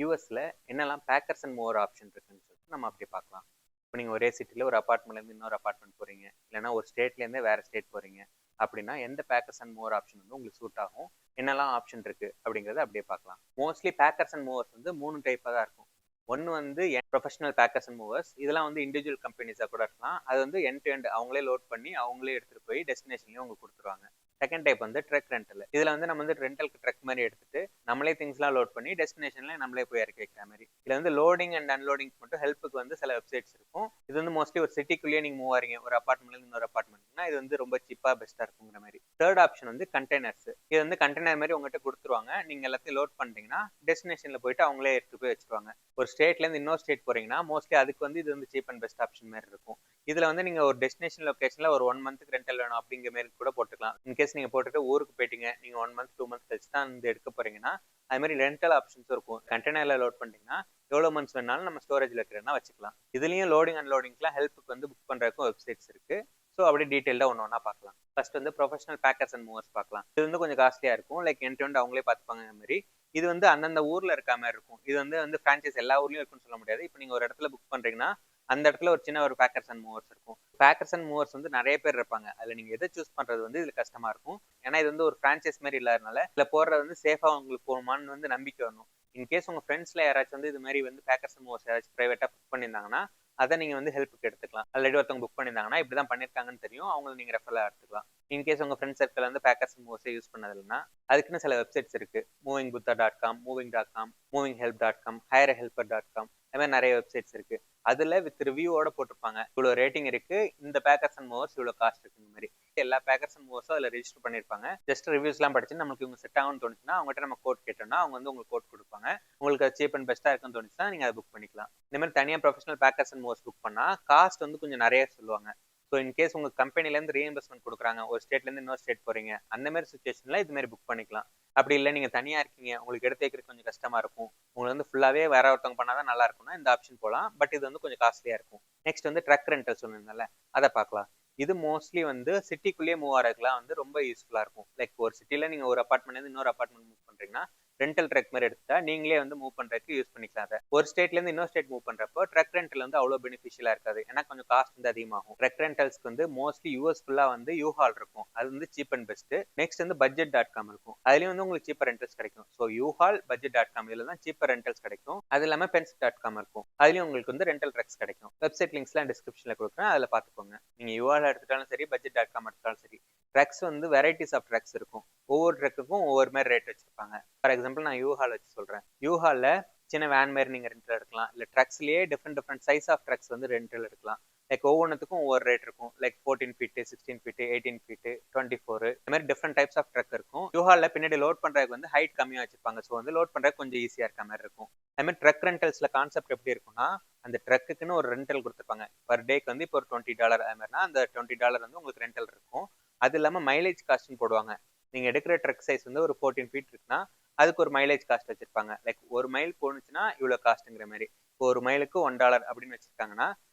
யூஎஸ்ல என்னெல்லாம் bakers and மூவர் ஆப்ஷன் இருக்குன்னு சொல்லிட்டு நம்ம அப்படி பார்க்கலாம். இப்போ நீங்கள் ஒரே சிட்டியில் ஒரு அப்பார்ட்மெண்ட்லேருந்து இன்னொரு அப்பார்ட்மெண்ட் போகிறீங்க, இல்லைனா ஒரு ஸ்டேட்லேருந்தே வேறு ஸ்டேட் போகிறீங்க அப்படின்னா எந்த பேக்கர்ஸ் அண்ட் மூவர் ஆப்ஷன் வந்து உங்களுக்கு சூட் ஆகும், என்னெல்லாம் ஆப்ஷன் இருக்குது அப்படிங்கிறத அப்படியே பார்க்கலாம். மோஸ்ட்லி பேக்கர்ஸ் அண்ட் மூவர்ஸ் வந்து 3 டைப்பாக தான் இருக்கும். ஒன்று வந்து ப்ரொஃபஷனல் பேக்கர்ஸ் அண்ட் மூவர்ஸ், இதெல்லாம் வந்து இண்டிவிஜுவல் கம்பெனிஸாக கூட இருக்கலாம். அது வந்து எண்ட் டு எண்ட் அவங்களே லோட் பண்ணி அவங்களே எடுத்துகிட்டு போய் டெஸ்டினேஷன்லேயும் உங்களுக்கு கொடுத்துருவாங்க. செகண்ட் டைப் வந்து ட்ரக் ரெண்டல். இதில் வந்து நம்ம வந்து ரெண்டலுக்கு ட்ரக் மாதிரி எடுத்துட்டு நம்மளே திங்ஸ்லாம் லோட் பண்ணி டெஸ்டினேஷன்ல நம்மளே போய் இறக்கி வைக்கிற மாதிரி. இதில் வந்து லோடிங் அண்ட் அன்லோடிங் மட்டும் ஹெல்ப்புக்கு வந்து சில வெப்சைட்ஸ் இருக்கும். இது வந்து மோஸ்ட்லி ஒரு சிட்டிக்குள்ளேயே நீங்கள் மூவ் ஆறீங்க, ஒரு அப்பார்ட்மெண்ட்லேருந்து இன்னொரு அப்பார்ட்மெண்ட்னா இது வந்து ரொம்ப சீப்பாக பெஸ்ட்டாக இருக்குங்கிற மாதிரி. தேர்ட் ஆப்ஷன் வந்து கண்டெய்னர்ஸ். இது வந்து கண்டெய்னர் மாதிரி உங்கள்கிட்ட கொடுத்துருவாங்க. நீங்கள் எல்லாத்தையும் லோட் பண்ணிட்டீங்கன்னா டெஸ்டினேஷனில் போயிட்டு அவங்களே எடுத்து போய் வச்சுருவாங்க. ஒரு ஸ்டேட்லேருந்து இன்னொரு ஸ்டேட் போறீங்கன்னா மோஸ்ட்லி அதுக்கு வந்து இது வந்து சீப் அண்ட் பெஸ்ட் ஆப்ஷன் மாதிரி இருக்கும். இதுல வந்து நீங்க ஒரு டெஸ்டினேஷன் லொகேஷன்ல ஒரு 1 மந்த்துக்கு ரெண்டல் வேணும் அப்படிங்கிற மாதிரி கூட போட்டுக்கலாம். இன்கேஸ் நீங்க போட்டுட்டு ஊருக்கு போயிட்டீங்க, நீங்க 1 மந்த் 2 மந்த் கழிச்சு தான் வந்து எடுக்க போறீங்கன்னா அது மாதிரி ரெண்டல் ஆப்ஷன்ஸ் இருக்கும். கண்டெய்னர்ல லோட் பண்ணிட்டீங்கன்னா எவ்வளவு மந்த்ஸ் வேணாலும் நம்ம ஸ்டோரேஜ்ல இருக்கிறனா வச்சுக்கலாம். இதுலயும் லோடிங் அன்லோடிங்லாம் ஹெல்ப்புக்கு வந்து புக் பண்றதுக்கும் வெப்சைட்ஸ் இருக்கு. ஸோ அப்படியே டீட்டெயிலாக ஒன்று பார்க்கலாம். ஃபர்ஸ்ட் வந்து ப்ரொஃபஷனல் பேக்கர்ஸ் அண்ட் மூவர்ஸ் பார்க்கலாம். இது வந்து கொஞ்சம் காஸ்ட்லியாக இருக்கும். லைக் எண்ட் டு எண்ட் அவங்களே பார்த்துப்பாங்க மாதிரி. இது வந்து அந்தந்த ஊர்ல இருக்க மாதிரி இருக்கும். இது வந்து ஃப்ரான்ச்சைஸ் எல்லா ஊர்லயும் இருக்குன்னு சொல்ல முடியாது. இப்போ நீங்க ஒரு இடத்துல புக் பண்றீங்கன்னா அந்த இடத்துல ஒரு சின்ன ஒரு பேக்கர்ஸ் அண்ட் மூவர்ஸ் இருக்கும். பேக்கர்ஸ் அண்ட் மூவர்ஸ் வந்து நிறைய பேர் இருப்பாங்க. அதுல நீங்க எதை சூஸ் பண்றது வந்து இதுல கஷ்டமா இருக்கும். ஏன்னா இது வந்து ஒரு ஃப்ரான்ச்சைஸ் மாதிரி இல்லாதனால இதுல போடுறது வந்து சேஃபா உங்களுக்கு போகுமான்னு வந்து நம்பிக்கை வரணும். இன்கேஸ் உங்க ஃப்ரெண்ட்ஸ்ல யாராச்சும் வந்து இது மாதிரி வந்து பேக்கர்ஸ் அண்ட் மூவர்ஸ் யாராச்சும் பிரைவேட்டா புக் பண்ணியிருந்தாங்கன்னா அதை நீங்க வந்து ஹெல்ப்புக்கு எடுத்துக்கலாம். ஆல்ரெடி ஒருத்தவங்க புக் பண்ணியிருந்தாங்கன்னா இப்படிதான் பண்ணிருக்காங்கன்னு தெரியும், அவங்களை நீங்க ரெஃபரலா எடுத்துக்கலாம். இன்கேஸ் உங்க ஃப்ரெண்ட் சர்க்கிள் வந்து பேக்கர்ஸ் அண்ட் மூவர்ஸை யூஸ் பண்ணது இல்லைன்னா அதுக்குன்னு சில வெப்சைட்ஸ் இருக்கு. movingbuddha.com, moving.com, movinghelp.com, hirehelper.com, அது மாதிரி நிறைய வெப்சைட்ஸ் இருக்கு. அதுல வித் ரிவ்யூவோட போட்டிருப்பாங்க, இவ்வளவு ரேட்டிங் இருக்கு, இந்த பேக்கர்ஸ் அண்ட் மூவர்ஸ் இவ்வளவு காஸ்ட் இருக்கு. இந்த மாதிரி எல்லா பேக்கர்ஸ் அண்ட் மூவர்ஸும் அதுல ரெஜிஸ்டர் பண்ணிருப்பாங்க. ஜஸ்ட் ரிவ்யூஸ் எல்லாம் படிச்சு நமக்கு இவங்க செட் ஆகும்னு தோணுச்சுன்னா அவங்ககிட்ட நம்ம கோட் கேட்டோம்னா அவங்க வந்து உங்களுக்கு கோட் கொடுப்பாங்க. உங்களுக்கு அது சீப் அண்ட் பெஸ்டா இருக்குன்னு தோணுச்சுன்னா நீங்க அதை புக் பண்ணிக்கலாம். இந்த மாதிரி தனியா professional packers and movers book பண்ணா காஸ்ட் வந்து கொஞ்சம் நிறைய சொல்லுவாங்க. ஸோ இன்கேஸ் உங்க கம்பெனிலேருந்து ரீஇன்வெஸ்ட்மெண்ட் கொடுக்குறாங்க, ஒரு ஸ்டேட்லேருந்து இன்னொரு ஸ்டேட் போறீங்க, அந்த மாதிரி சுச்சுவேஷன்ல இது மாதிரி புக் பண்ணிக்கலாம். அப்படி இல்லை நீங்க தனியா இருக்கீங்க, உங்களுக்கு எடுத்து வைக்கிறது கொஞ்சம் கஷ்டமா இருக்கும், உங்களுக்கு வந்து ஃபுல்லாவே வேற ஒருத்தவங்க பண்ணாதான் நல்லா இருக்கும்னா இந்த ஆப்ஷன் போகலாம். பட் இது வந்து கொஞ்சம் காஸ்ட்லியா இருக்கும். நெக்ஸ்ட் வந்து ட்ரக் ரெண்டல் சொன்னீங்கல்ல, அதை பார்க்கலாம். இது மோஸ்ட்லி வந்து சிட்டிக்குள்ளேயே மூவ் ஆகிறதுக்குலாம் வந்து ரொம்ப யூஸ்ஃபுல்லா இருக்கும். லைக் ஒரு சிட்டில நீங்க ஒரு அப்பார்ட்மெண்ட்லேருந்து இன்னொரு அப்பார்ட்மெண்ட் மூவ் பண்றீங்கன்னா ரெண்டல் ட்ரக் மாதிரி எடுத்துட்டா நீங்களே வந்து மூவ் பண்றதுக்கு யூஸ் பண்ணிக்கலாம். அதை ஒரு ஸ்டேட்ல இருந்து இன்னொரு ஸ்டேட் மூவ் பண்றப்போ ட்ரக் ரெண்டல் வந்து அவ்வளவு பெனிஃபிஷியலா இருக்காது, ஏன்னா கொஞ்சம் காஸ்ட் வந்து அதிகமாகும். ட்ரக் ரெண்டல்ஸ்க்கு வந்து மோஸ்ட்லி யூஎஸ் ஃபுல்லா வந்து யூஹால் இருக்கும், அது வந்து சீப் அண்ட் பெஸ்ட். நெக்ஸ்ட் வந்து budget.com இருக்கும், அதுலயும் வந்து உங்களுக்கு சீப்பர் ரெண்டல்ஸ் கிடைக்கும். ஸோ யூஹால், budget.com இதுல தான் சீப்பர் ரெண்டல்ஸ் கிடைக்கும். அது இல்லாம பென்ஸ்.com இருக்கும், அதுலயும் உங்களுக்கு வந்து ரெண்டல் ட்ரக்ஸ் கிடைக்கும். வெப்சைட் லிங்க்ஸ்லாம் டிஸ்கிரிப்ஷன்ல கொடுக்குறேன், அதுல பாத்துக்கோங்க. நீங்க யூஹால் எடுத்துட்டாலும் சரி, budget.com எடுத்தாலும் சரி. ட்ரக்ஸ் வந்து வெரைட்டிஸ் ஆஃப் ட்ரக்ஸ் இருக்கும், ஒவ்வொரு ட்ரக்குக்கும் ஒவ்வொரு மாதிரி ரேட் வச்சிருப்பாங்க. ஃபார் எக்ஸாம்பிள் நான் யூஹால் வச்சு சொல்றேன். யூஹால்ல சின்ன வேன் மாதிரி நீங்க ரெண்டல் எடுக்கலாம், இல்ல ட்ரக்ஸ்லயே டிஃப்ரெண்ட் சைஸ் ஆஃப் ட்ரக்ஸ் வந்து ரெண்டல் எடுக்கலாம். லைக் ஒவ்வொன்றுத்துக்கும் ஒவ்வொரு ரேட் இருக்கும். லைக் 14 ஃபீட், 16 ஃபீட், 18 ஃபீட், 24, இந்த மாதிரி டிஃப்ரெண்ட் டைப்ஸ் ஆஃப் ட்ரக் இருக்கும். யூஹால்ல பின்னாடி லோட் பண்றதுக்கு வந்து ஹைட் கம்மியா வச்சிருப்பாங்க, ஸோ வந்து லோட் பண்றதுக்கு கொஞ்சம் ஈஸியா இருக்க மாதிரி இருக்கும். அது மாதிரி ட்ரக் ரெண்டல்ஸ்ல கான்செப்ட் எப்படி இருக்கும்னா, அந்த ட்ரக்குன்னு ஒரு ரெண்டல் கொடுத்துருப்பாங்க. பர் டேக்கு வந்து இப்போ ஒரு $20 அது மாதிரினா அந்த $20 வந்து உங்களுக்கு ரெண்டல் இருக்கும். அது இல்லாம மைலேஜ் காஸ்ட்னு போடுவாங்க. நீங்க எடுக்கிற ட்ரக் சைஸ் வந்து ஒரு 14 ஃபீட் இருக்குன்னா அதுக்கு ஒரு மைலேஜ் காஸ்ட் வச்சிருப்பாங்க. லைக் ஒரு மைல் போனுச்சுன்னா இவ்வளவு காஸ்ட்ங்கிற மாதிரி. இப்போ ஒரு மைலுக்கு $1 அப்படின்னு வச்சிருக்காங்கன்னா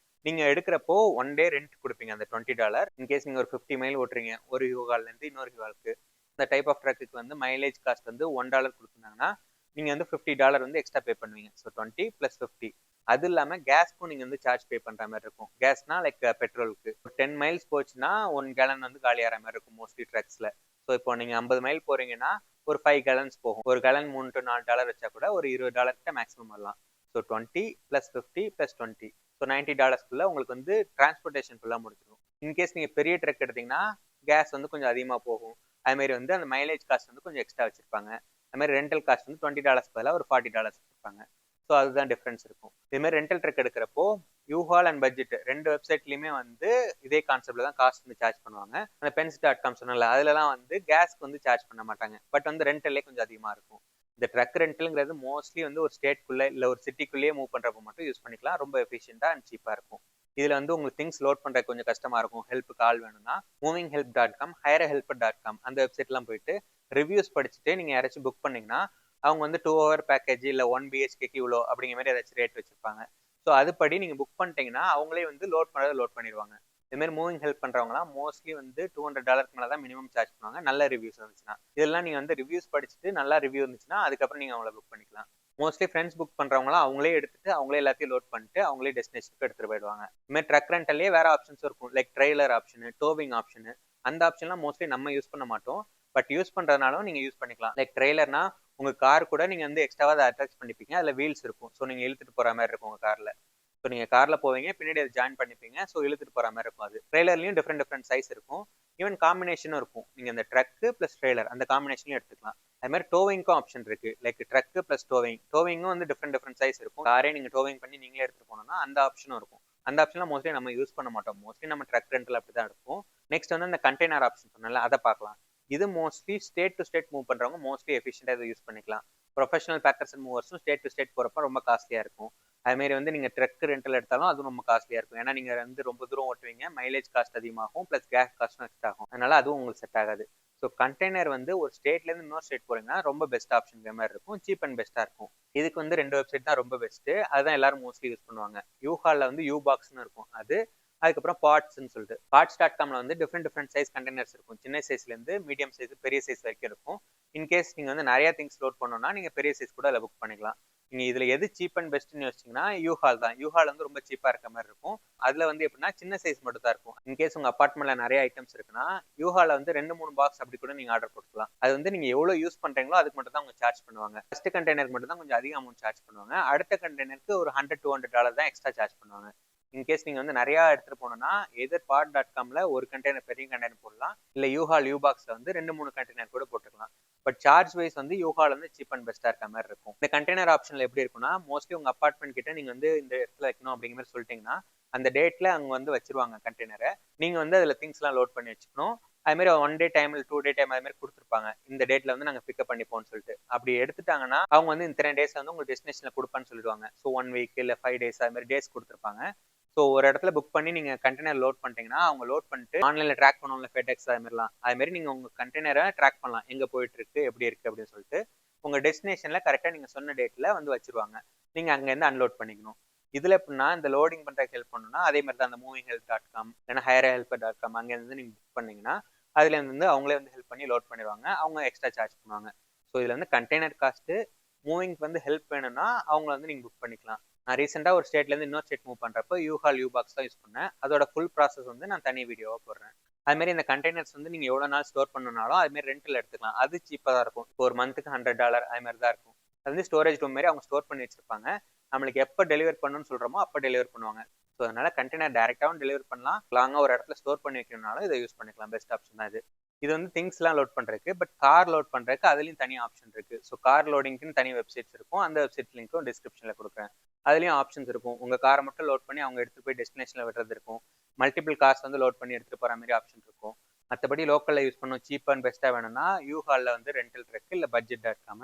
நீங்க எடுக்கிறப்போ 1 டே ரெண்ட் கொடுப்பீங்க அந்த $20. இன்கேஸ் நீங்க ஒரு 50 மைல் ஓட்டுறீங்க ஒரு யூகால்ல இருந்து இன்னொரு யூகாலுக்கு, இந்த டைப் ஆஃப் ட்ரக்குக்கு வந்து மைலேஜ் காஸ்ட் வந்து $1 கொடுத்துருந்தாங்கன்னா நீங்க வந்து $50 வந்து எக்ஸ்ட்ரா பே பண்ணுவீங்க. ஸோ 20 + 50. அது இல்லாம கேஸ்க்கும் நீங்க வந்து சார்ஜ் பே பண்ற மாதிரி இருக்கும். கேஸ்னா லைக் பெட்ரோலுக்கு ஒரு 10 மைல்ஸ் போச்சுன்னா 1 கேலன் வந்து காலியாகிற மாதிரி இருக்கும் மோஸ்ட்லி ட்ரக்ஸ்ல. ஸோ இப்போ நீங்க 50 மைல் போறீங்கன்னா ஒரு 5 கேலன்ஸ் போகும். ஒரு கேலன் $3 to $4 வச்சா கூட ஒரு $20 கிட்ட மேக்ஸிமம் வரலாம். ஸோ 20 + 50 + 20, ஸோ $90 உங்களுக்கு வந்து டிரான்ஸ்போர்டேஷன் ஃபுல்லா முடிச்சிடும். இன்கேஸ் நீங்க பெரிய ட்ரக் எடுத்தீங்கன்னா கேஸ் வந்து கொஞ்சம் அதிகமா போகும். அது மாதிரி வந்து அந்த மைலேஜ் காஸ்ட் வந்து கொஞ்சம் எக்ஸ்ட்ரா வச்சிருப்பாங்க. அது மாதிரி ரெண்டல் காஸ்ட் வந்து $20 பதிலாக ஒரு $40 வச்சிருப்பாங்க. ஸோ அதுதான் டிஃபரன்ஸ் இருக்கும். இதே மாதிரி ரெண்டல் ட்ரக் எடுக்கிறப்போ யூஹால் அண்ட் பட்ஜெட் ரெண்டு வெப்சைட்லயுமே வந்து இதே கான்செப்ட்ல தான் காஸ்ட் வந்து சார்ஜ் பண்ணுவாங்க. அந்த பென்ஸ்.com சொன்னல அதுலலாம் வந்து கேஸ்க்கு வந்து சார்ஜ் பண்ண மாட்டாங்க. பட் வந்து ரெண்டல்லே கொஞ்சம் அதிகமா இருக்கும். இந்த ட்ரக் ரெண்டல்ங்கிறது மோஸ்ட்லி வந்து ஒரு ஸ்டேட்குள்ள இல்ல ஒரு சிட்டிக்குள்ளேயே மூவ் பண்றப்ப மட்டும் யூஸ் பண்ணிக்கலாம். ரொம்ப எஃபிஷியன்டா அண்ட் சீப்பா இருக்கும். இதுல வந்து உங்களுக்கு திங்ஸ் லோட் பண்றது கொஞ்சம் கஷ்டமா இருக்கும், ஹெல்ப்புக்கு ஆள் வேணும்னா movinghelp.com, hirehelper.com அந்த வெப்சைட்லாம் போயிட்டு ரிவ்யூஸ் படிச்சுட்டு நீங்க யாராச்சும் புக் பண்ணீங்கன்னா அவங்க வந்து 2 hour பேக்கேஜ் இல்ல 1 BHKக்கு இவ்வளோ அப்படிங்கிற மாதிரி ஏதாச்சும் ரேட் வச்சிருப்பாங்க. ஸோ அதுபடி நீங்க புக் பண்ணிட்டீங்கன்னா அவங்களே வந்து லோட் பண்ணுறதை லோட் பண்ணிடுவாங்க. இது மாதிரி மூவிங் ஹெல்ப் பண்றவங்கலாம் மோஸ்ட்லி வந்து $200 மேலே தான் மினிமம் சார்ஜ் பண்ணுவாங்க, நல்ல ரிவ்யூஸ் இருந்துச்சுன்னா. இதெல்லாம் நீங்க வந்து ரிவ்யூஸ் படிச்சுட்டு நல்லா ரிவ்யூ இருந்துச்சுன்னா அதுக்கப்புறம் நீங்க அவங்கள புக் பண்ணிக்கலாம். மோஸ்ட்லி ஃப்ரெண்ட்ஸ் புக் பண்றவங்களாம் அவங்களே எடுத்துட்டு அவங்களே எல்லாத்தையும் லோட் பண்ணிட்டு அவங்களே டெஸ்டினேஷனுக்கு எடுத்துட்டு போயிடுவாங்க. இந்த மாதிரி ட்ரக் ரெண்டல்லே வேற ஆப்ஷன்ஸ் இருக்கும். Like trailer option, thawing option. அந்த ஆப்ஷன்லாம் மோஸ்ட்லி நம்ம யூஸ் பண்ண மாட்டோம். பட் யூஸ் பண்றதுனாலும் நீங்க யூஸ் பண்ணிக்கலாம். லைக் ட்ரெய்லர்னா உங்க கார் கூட நீங்க வந்து எக்ஸ்ட்ராவா அதை அட்டாச் பண்ணிப்பீங்க. அதுல வீல்ஸ் இருக்கும். ஸோ நீங்க இழுத்துட்டு போற மாதிரி இருக்கும் உங்க கார்ல. ஸோ நீங்க கார்ல போவீங்க, பின்னாடி அதை ஜாயின் பண்ணிப்பீங்க. ஸோ இழுத்துட்டு போற மாதிரி இருக்கும். அது ட்ரெய்லர்லயும் டிஃப்ரெண்ட் சைஸ் இருக்கும். ஈவன் காம்பினேஷனும் இருக்கும். நீங்க இந்த ட்ரக் பிளஸ் ட்ரெய்லர் அந்த காம்பினேஷன்லயும் எடுத்துக்கலாம். அது மாதிரி டோவிங்க்கும் ஆப்ஷன் இருக்கு. லைக் ட்ரக் பிளஸ் டோவிங்கும் வந்து டிஃப்ரெண்ட் சைஸ் இருக்கும். காரே நீங்க டோவிங் பண்ணி நீங்களே எடுத்துட்டு போனோம்னா அந்த ஆப்ஷனும் இருக்கும். அந்த ஆப்ஷன்லாம் மோஸ்ட்லி நம்ம யூஸ் பண்ண மாட்டோம். மோஸ்ட்லி நம்ம ட்ரக் ரெண்டல் அப்படிதான் இருக்கும். நெக்ஸ்ட் வந்து அந்த கண்டெய்னர் ஆப்ஷன் சொன்னல அதை பார்க்கலாம். இது mostly state to state move பண்றவங்க மோஸ்ட்லி எஃபிஷியண்டா இதை யூஸ் பண்ணிக்கலாம். ப்ரொஃபஷனல் பேக்கர்ஸ் அண்ட் மூவர்ஸும் ஸ்டேட் டு ஸ்டேட் போறப்ப ரொம்ப காஸ்ட்லியா இருக்கும். அதுமாரி வந்து நீங்க ட்ரக் ரெண்டல் எடுத்தாலும் அதுவும் ரொம்ப காஸ்ட்லியா இருக்கும். ஏன்னா நீங்க வந்து ரொம்ப தூரம் ஓட்டுவீங்க, மைலேஜ் காஸ்ட் அதிகமாகும், பிளஸ் கேஸ் காஸ்ட்டும் எக்ஸ்ட்ரா ஆகும். அதனால அதுவும் உங்களுக்கு செட் ஆகாது. ஸோ கண்டெய்னர் வந்து ஒரு ஸ்டேட்ல இருந்து இன்னொரு ஸ்டேட் போறீங்கன்னா ரொம்ப பெஸ்ட் ஆப்ஷன் மாதிரி இருக்கும். சீப் அண்ட் பெஸ்டா இருக்கும். இதுக்கு வந்து 2 வெப்சைட் தான் ரொம்ப பெஸ்ட். அதுதான் எல்லாரும் மோஸ்ட்லி யூஸ் பண்ணுவாங்க. யூஹால்ல வந்து யூபாக்ஸ்னு இருக்கும் அது. அதுக்கப்புறம் பார்ட்ஸ்ன்னு சொல்லிட்டு parts.comல வந்து டிஃப்ரெண்ட் சைஸ் கண்டெய்னர்ஸ் இருக்கும். சின்ன சைஸ்ல இருந்து மீடியம் சைஸ் பெரிய சைஸ் வரைக்கும் இருக்கும். இன்கேஸ் நீங்க வந்து நிறைய திங்ஸ் லோட் பண்ணணும்னா நீங்க பெரிய சைஸ் கூட அதில் புக் பண்ணிக்கலாம். நீங்க இதுல எது சீப் அண்ட் பெஸ்ட்னு யோசிச்சீங்கன்னா யூஹால் தான். யூஹால் வந்து ரொம்ப சீப்பா இருக்க மாதிரி இருக்கும். அதுல வந்து எப்படின்னா சின்ன சைஸ் மட்டும் தான் இருக்கும். இன்கேஸ் உங்க அபார்ட்மெண்ட்ல நிறைய ஐட்டம்ஸ் இருக்குன்னா யூஹால வந்து 2-3 பாக்ஸ் அப்படி கூட நீங்க ஆர்டர் போட்டுக்கலாம். அது வந்து நீங்க எவ்வளவு யூஸ் பண்றீங்களோ அதுக்கு மட்டும் தான் அவங்க சார்ஜ் பண்ணுவாங்க. ஃபர்ஸ்ட் கண்டெய்னருக்கு மட்டும் தான் கொஞ்சம் அதிக அமௌண்ட் சார்ஜ் பண்ணுவாங்க. அடுத்த கண்டெய்னருக்கு ஒரு $100-200 தான் எக்ஸ்ட்ரா சார்ஜ் பண்ணுவாங்க. இன்கேஸ் நீங்க வந்து நிறைய எடுத்துட்டு போனோம்னா எதர் part.comல ஒரு கண்டெய்னர் பெரிய கண்டெய்னர் போடலாம். இல்ல யூஹால் யூபாக்ஸ்ல வந்து 2-3 கண்டெய்னர் கூட போட்டுக்கலாம். பட் சார்ஜ் வைஸ் வந்து யூஹால் வந்து சீப் அண்ட் பெஸ்டா இருக்க மாதிரி இருக்கும். இந்த கண்டெய்னர் ஆப்ஷன்ல எப்படி இருக்கும்னா மோஸ்ட்லி உங்க அபார்ட்மெண்ட் கிட்ட நீங்க வந்து இந்த இடத்துல வைக்கணும் அப்படிங்கிற மாதிரி சொல்லிட்டீங்கன்னா அந்த டேட்ல அவங்க வந்து வச்சிருவாங்க கண்டெய்னரை. நீங்க வந்து அதுல திங்ஸ் எல்லாம் லோட் பண்ணி வச்சுக்கணும். அது மாதிரி 1 டே டைம் 2 டே டைம் அது மாதிரி கொடுத்துருப்பாங்க. இந்த டேட்ல வந்து நாங்க பிக்கப் பண்ணிப்போம்னு சொல்லிட்டு அப்படி எடுத்துட்டாங்கன்னா அவங்க வந்து இத்தனை டேஸ்ல வந்து உங்க டெஸ்டினேஷன்ல கொடுப்பான்னு சொல்லிடுவாங்க. ஸோ 1 வீக் இல்ல 5 டேஸ் அது மாதிரி டேஸ் கொடுத்துருப்பாங்க. ஸோ ஒரு இடத்துல புக் பண்ணி நீங்க கண்டெய்னர் லோட் பண்ணிட்டீங்கன்னா அவங்க லோட் பண்ணிட்டு ஆன்லைன்ல ட்ராக் பண்ணுவோம்ல ஃபெடெக்ஸ் அது மாதிரிலாம் அது மாதிரி நீங்க உங்க கண்டெய்னரை ட்ராக் பண்ணலாம். எங்க போயிட்டு இருக்கு எப்படி இருக்கு அப்படின்னு சொல்லிட்டு உங்க டெஸ்டினேஷன்ல கரெக்டா நீங்க சொன்ன டேட்ல வந்து வச்சிருவாங்க. நீங்க அங்க இருந்து அன்லோட் பண்ணிக்கணும். இதுல எப்படின்னா இந்த லோடிங் பண்றதுக்கு ஹெல்ப் பண்ணணும்னா அதே மாதிரி தான் அந்த movinghelp.com இல்லைன்னா hirehelper.com அங்க இருந்து நீங்க புக் பண்ணீங்கன்னா அதுல இருந்து அவங்களே வந்து ஹெல்ப் பண்ணி லோட் பண்ணிடுவாங்க. அவங்க எக்ஸ்ட்ரா சார்ஜ் பண்ணுவாங்க. ஸோ இதுல வந்து கண்டெய்னர் காஸ்ட் மூவிங்க்கு வந்து ஹெல்ப் வேணும்னா அவங்கள வந்து நீங்க புக் பண்ணிக்கலாம். நான் ரீசெண்டாக ஒரு ஸ்டேட்ல இருந்து இன்னொரு ஸ்டேட் மூவ் பண்றப்போ யூஹால் யூபாக்ஸ் தான் யூஸ் பண்ணேன். அதோட ஃபுல் ப்ராசஸ் வந்து நான் தனி வீடியோவா போடுறேன். அது மாதிரி இந்த கண்டெய்னர்ஸ் வந்து நீங்க எவ்வளவு நாள் ஸ்டோர் பண்ணனாலும் அது மாதிரி ரெண்டில் எடுத்துக்கலாம். அது சீப்பா தான் இருக்கும். இப்போ ஒரு மந்த்துக்கு $100 அது மாதிரி தான் இருக்கும். அது வந்து ஸ்டோரேஜ் ரூம் மாதிரி அவங்க ஸ்டோர் பண்ணி வச்சிருப்பாங்க. நம்மளுக்கு எப்போ டெலிவர் பண்ணணும்னு சொல்றோமோ அப்போ டெலிவர் பண்ணுவாங்க. ஸோ அதனால கண்டெய்னர் டேரெக்டாகவும் டெலிவர் பண்ணலாம். லாங்கா ஒரு இடத்துல ஸ்டோர் பண்ணி வைக்கணும்னாலும் இதை யூஸ் பண்ணிக்கலாம். பெஸ்ட் ஆப்ஷன் தான் இது. இது வந்து திங்ஸ்லாம் லோட் பண்றதுக்கு. பட் கார் லோட் பண்றதுக்கு அதுலயும் தனி ஆப்ஷன் இருக்கு. ஸோ கார் லோடிங்க்குன்னு தனி வெப்சைட்ஸ் இருக்கும். அந்த வெப்சைட் லிங்க்கும் டிஸ்கிரிப்ஷன்ல கொடுக்குறேன். அதுலயும் ஆப்ஷன்ஸ் இருக்கும். உங்க காரை மட்டும் லோட் பண்ணி அவங்க எடுத்துட்டு போய் டெஸ்டினேஷன்ல விடுறது இருக்கும். மல்டிபிள் கார்ஸ் வந்து லோட் பண்ணி எடுத்துட்டு போற மாதிரி ஆப்ஷன் இருக்கும். மற்றபடி லோக்கல்ல யூஸ் பண்ணும் சீப் அண்ட் பெஸ்டா வேணும்னா யூஹால்ல வந்து ரெண்டல் ட்ரக் இல்ல budget.com.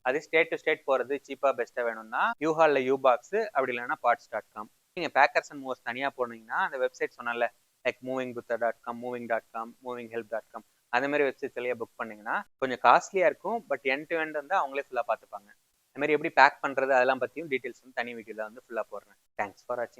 அது ஸ்டேட் டு ஸ்டேட் போறது சீப்பா பெஸ்டா வேணும்னா யூஹால்ல யூபாக்ஸ் அப்படி இல்லைன்னா parts.com. நீங்க பேக்கர்ஸ் அண்ட் மூவர்ஸ் தனியா போனீங்கன்னா அந்த வெப்சைட் சொன்னல லைக் movingbuddha.com, moving.com, movinghelp.com அந்த மாதிரி வெப்சைட்ஸ்லயே புக் பண்ணீங்கன்னா கொஞ்சம் காஸ்ட்லியா இருக்கும். பட் எண்ட் டு எண்ட் வந்து அவங்களே ஃபுல்லா பாத்துப்பாங்க. அது மாதிரி எப்படி பேக் பண்றது அதெல்லாம் பத்தியும் டீடைல்ஸ் வந்து தனி வீடியோல வந்து ஃபுல்லா போடுறேன். தேங்க்ஸ் ஃபார் வாட்சிங்.